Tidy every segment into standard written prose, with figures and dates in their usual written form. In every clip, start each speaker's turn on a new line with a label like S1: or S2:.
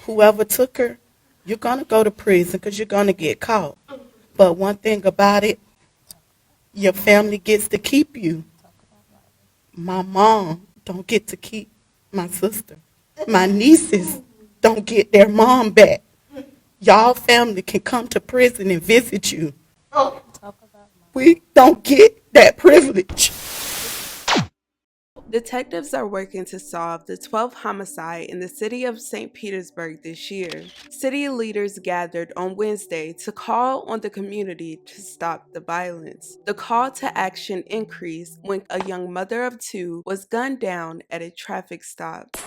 S1: Whoever took her, you're going to go to prison because you're going to get caught. But one thing about it, your family gets to keep you. My mom don't get to keep my sister. My nieces don't get their mom back. Y'all family can come to prison and visit you. We don't get that privilege.
S2: Detectives are working to solve the 12th homicide in the city of St. Petersburg this year. City leaders gathered on Wednesday to call on the community to stop the violence. The call to action increased when a young mother of two was gunned down at a traffic stop.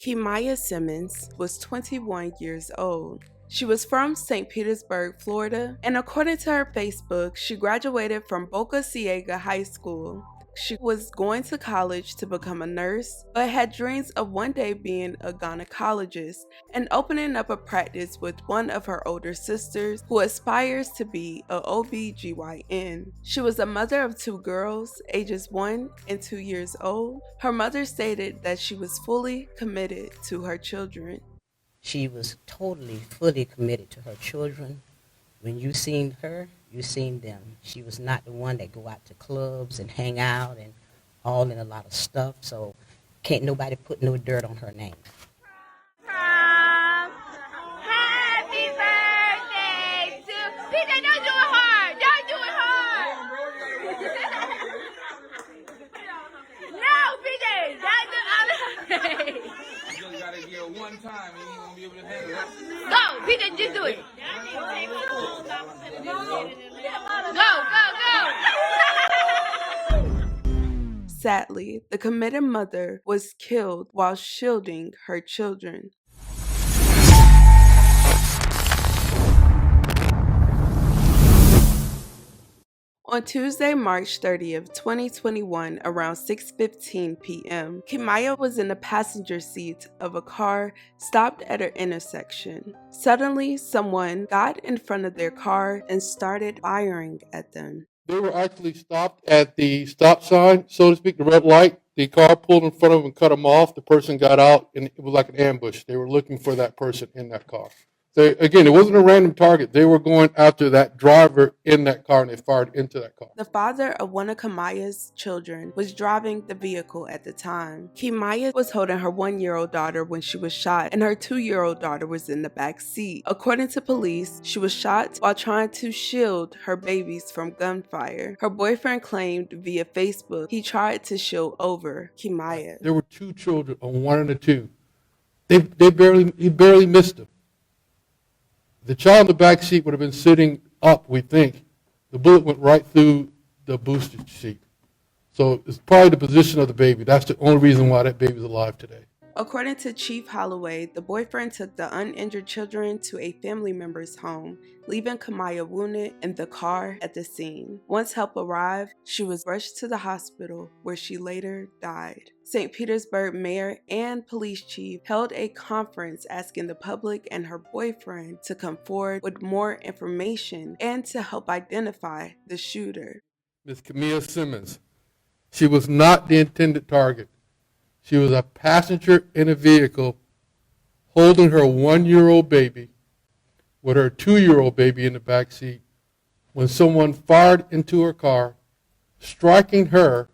S2: Kimaya Simmons was 21 years old. She was from St. Petersburg, Florida, and according to her Facebook, she graduated from Boca Ciega High School. She was going to college to become a nurse, but had dreams of one day being a gynecologist and opening up a practice with one of her older sisters who aspires to be a OBGYN. She was a mother of two girls, ages 1 and 2 years old. Her mother stated that she was fully committed to her children.
S3: She was totally, fully committed to her children. When you seen her, you seen them. She was not the one that go out to clubs and hang out and all in a lot of stuff. So can't nobody put no dirt on her name.
S4: Happy birthday to PJ. Don't do it hard. Don't do it hard. No, PJ. Don't do it.
S5: You just gotta get one time and you won't be able to handle it.
S4: Go, PJ. Just do it. Go, go, go.
S2: Sadly, the committed mother was killed while shielding her children. On Tuesday, March 30th, 2021, around 6:15 p.m., Kimaya was in the passenger seat of a car stopped at an intersection. Suddenly, someone got in front of their car and started firing at them.
S6: They were actually stopped at the stop sign, so to speak, the red light. The car pulled in front of them and cut them off. The person got out, and it was like an ambush. They were looking for that person in that car. So again, it wasn't a random target. They were going after that driver in that car, and they fired into that car.
S2: The father of one of Kimaya's children was driving the vehicle at the time. Kimaya was holding her 1-year-old daughter when she was shot, and her 2-year-old daughter was in the back seat. According to police, she was shot while trying to shield her babies from gunfire. Her boyfriend claimed via Facebook he tried to shield over Kimaya.
S6: There were two children, a 1 and a 2. He barely missed them. The child in the back seat would have been sitting up, we think. The bullet went right through the booster seat. So it's probably the position of the baby. That's the only reason why that baby's alive today.
S2: According to Chief Holloway, the boyfriend took the uninjured children to a family member's home, leaving Kimaya wounded in the car at the scene. Once help arrived, she was rushed to the hospital where she later died. St. Petersburg mayor and police chief held a conference asking the public and her boyfriend to come forward with more information and to help identify the shooter.
S6: Ms. Camilla Simmons, she was not the intended target. She was a passenger in a vehicle holding her 1-year-old baby with her 2-year-old baby in the back seat when someone fired into her car, striking her,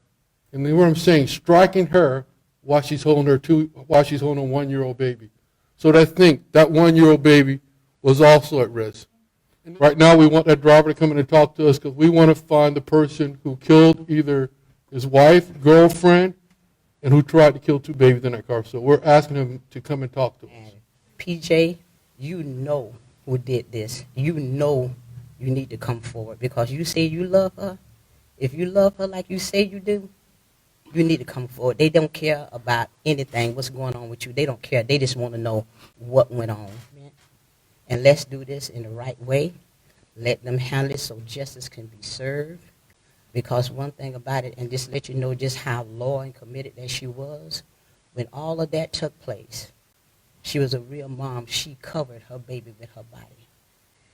S6: and you know what I'm saying, striking her while she's holding a 1-year-old baby. So they think that 1-year-old baby was also at risk. And right now we want that driver to come in and talk to us because we want to find the person who killed either his wife, girlfriend, and who tried to kill 2 babies in that car. So we're asking him to come and talk to us.
S3: And PJ, you know who did this. You know you need to come forward because you say you love her. If you love her like you say you do, you need to come forward. They don't care about anything, what's going on with you. They don't care. They just want to know what went on. And let's do this in the right way. Let them handle it so justice can be served. Because one thing about it, and just let you know just how loyal and committed that she was, when all of that took place, she was a real mom. She covered her baby with her body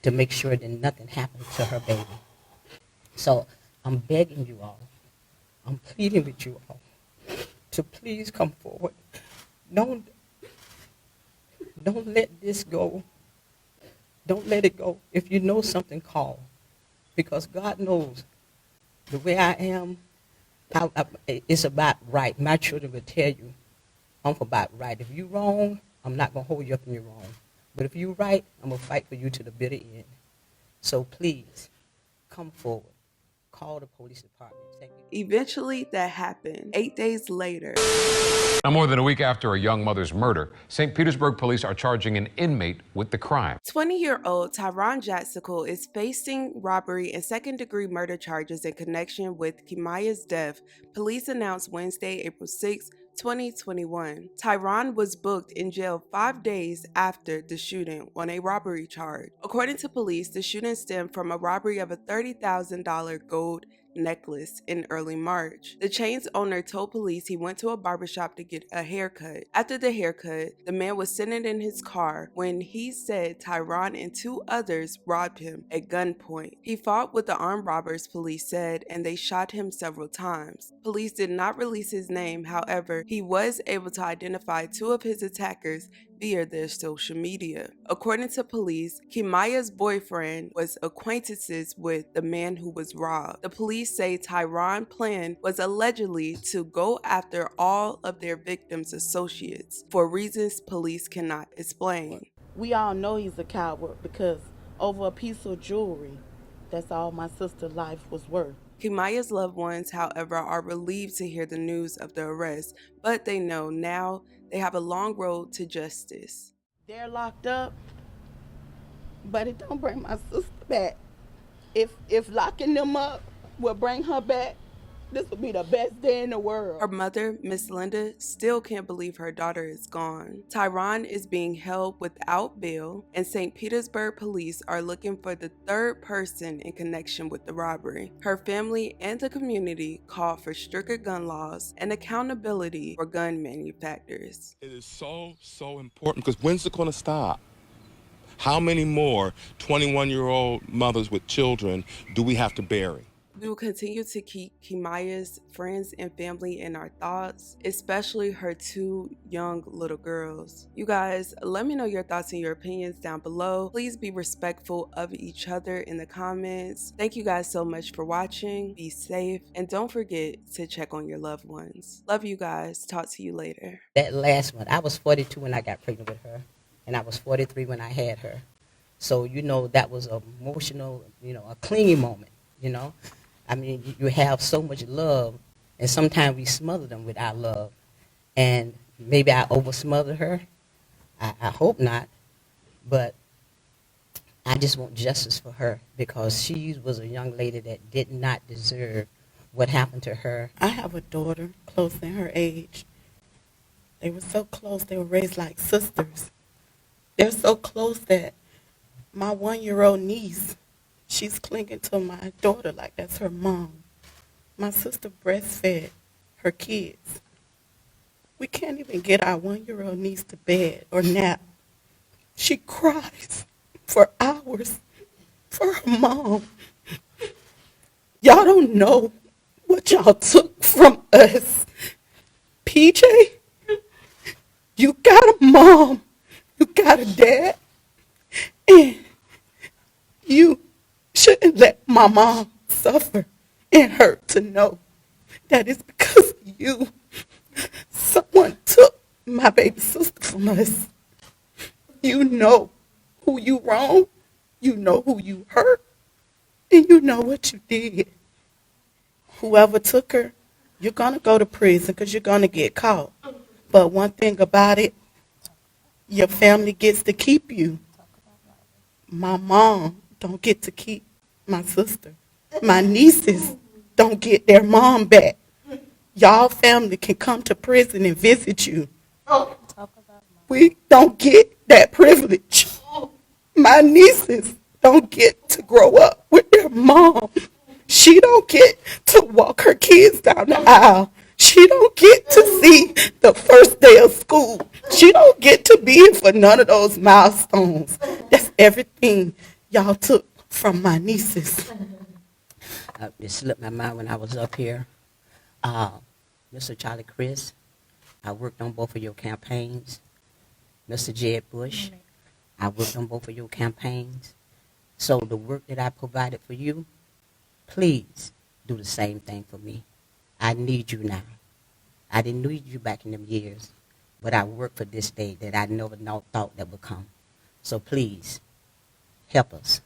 S3: to make sure that nothing happened to her baby. So I'm begging you all, I'm pleading with you all to please come forward. Don't let this go. Don't let it go. If you know something, call. Because God knows the way I am, it's about right. My children will tell you, I'm about right. If you're wrong, I'm not going to hold you up in your wrong. But if you're right, I'm going to fight for you to the bitter end. So please, come forward. Call the police department. Thank you.
S2: Eventually, that happened. 8 days later.
S7: Now, more than a week after a young mother's murder, St. Petersburg police are charging an inmate with the crime.
S2: 20-year-old Tyron Jatsical is facing robbery and second-degree murder charges in connection with Kimaya's death, police announced Wednesday, April 6, 2021. Tyron was booked in jail 5 days after the shooting on a robbery charge. According to police, the shooting stemmed from a robbery of a $30,000 gold necklace in early March. The chain's owner told police he went to a barbershop to get a haircut. After the haircut, the man was sitting in his car when he said Tyron and 2 others robbed him at gunpoint. He fought with the armed robbers, police said, and they shot him several times. Police did not release his name, however, he was able to identify 2 of his attackers via their social media. According to police, Kimaya's boyfriend was acquaintances with the man who was robbed. The police say Tyron's plan was allegedly to go after all of their victims' associates for reasons police cannot explain.
S1: We all know he's a coward because over a piece of jewelry, that's all my sister's life was worth.
S2: Kimaya's loved ones, however, are relieved to hear the news of the arrest, but they know now they have a long road to justice.
S1: They're locked up, but it don't bring my sister back. If locking them up will bring her back, this will be the best day in the world.
S2: Her mother, Miss Linda, still can't believe her daughter is gone. Tyron is being held without bail, and St. Petersburg police are looking for the 3rd person in connection with the robbery. Her family and the community call for stricter gun laws and accountability for gun manufacturers.
S8: It is so important, because when's it going to stop? How many more 21-year-old mothers with children do we have to bury?
S2: We will continue to keep Kimaya's friends and family in our thoughts, especially her 2 young little girls. You guys, let me know your thoughts and your opinions down below. Please be respectful of each other in the comments. Thank you guys so much for watching. Be safe, and don't forget to check on your loved ones. Love you guys. Talk to you later.
S3: That last one, I was 42 when I got pregnant with her, and I was 43 when I had her. So, that was an emotional, a clingy moment, I mean, you have so much love, and sometimes we smother them with our love. And maybe I over-smothered her. I hope not. But I just want justice for her, because she was a young lady that did not deserve what happened to her.
S1: I have a daughter close in her age. They were so close, they were raised like sisters. They're so close that my 1-year-old niece, she's clinging to my daughter like that's her mom. My sister breastfed her kids. We can't even get our 1-year-old niece to bed or nap. She cries for hours for her mom. Y'all don't know what y'all took from us. PJ, you got a mom, you got a dad, and you shouldn't let my mom suffer and hurt to know that it's because of you. Someone took my baby sister from us. You know who you wronged, you know who you hurt, and you know what you did. Whoever took her, you're going to go to prison because you're going to get caught. But one thing about it, your family gets to keep you. My mom don't get to keep my sister. My nieces don't get their mom back. Y'all family can come to prison and visit you. We don't get that privilege. My nieces don't get to grow up with their mom. She don't get to walk her kids down the aisle. She don't get to see the first day of school. She don't get to be in for none of those milestones. That's everything y'all took from my nieces.
S3: It slipped my mind when I was up here. Mr. Charlie Chris, I worked on both of your campaigns. Mr. Jed Bush, I worked on both of your campaigns. So the work that I provided for you, please do the same thing for me. I need you now. I didn't need you back in them years, but I work for this day that I never thought that would come. So please, help us.